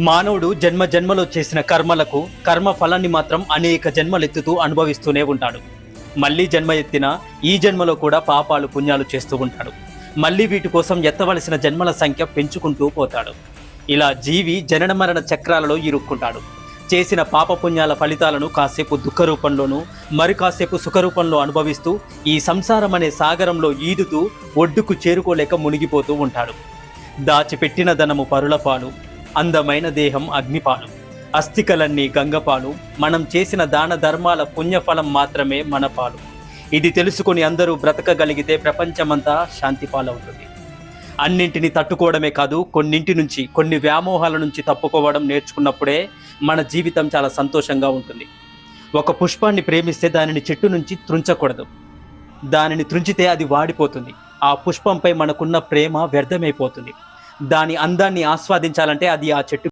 మానవుడు జన్మ జన్మలో చేసిన కర్మలకు కర్మ ఫలాన్ని మాత్రం అనేక జన్మలెత్తుతూ అనుభవిస్తూనే ఉంటాడు. మళ్ళీ జన్మ ఎత్తినా ఈ జన్మలో కూడా పాపాలు పుణ్యాలు చేస్తూ ఉంటాడు. మళ్ళీ వీటి కోసం ఎత్తవలసిన జన్మల సంఖ్య పెంచుకుంటూ పోతాడు. ఇలా జీవి జనన మరణ చక్రాలలో ఇరుక్కుంటాడు. చేసిన పాపపుణ్యాల ఫలితాలను కాసేపు దుఃఖ రూపంలోనూ మరి కాసేపు సుఖరూపంలో అనుభవిస్తూ ఈ సంసారం అనే సాగరంలో ఈదుతూ ఒడ్డుకు చేరుకోలేక మునిగిపోతూ ఉంటాడు. దాచిపెట్టిన ధనము పరులపాలు, అందమైన దేహం అగ్నిపాలు, అస్థికలన్నీ గంగపాలు, మనం చేసిన దాన ధర్మాల పుణ్యఫలం మాత్రమే మన పాలు. ఇది తెలుసుకొని అందరూ బ్రతకగలిగితే ప్రపంచమంతా శాంతి పాలవుతుంది. అన్నింటినీ తట్టుకోవడమే కాదు, కొన్ని వ్యామోహాల నుంచి తప్పుకోవడం నేర్చుకున్నప్పుడే మన జీవితం చాలా సంతోషంగా ఉంటుంది. ఒక పుష్పాన్ని ప్రేమిస్తే దానిని చెట్టు నుంచి త్రుంచకూడదు. దానిని త్రుంచితే అది వాడిపోతుంది. ఆ పుష్పంపై మనకున్న ప్రేమ వ్యర్థమైపోతుంది. దాని అందాన్ని ఆస్వాదించాలంటే అది ఆ చెట్టు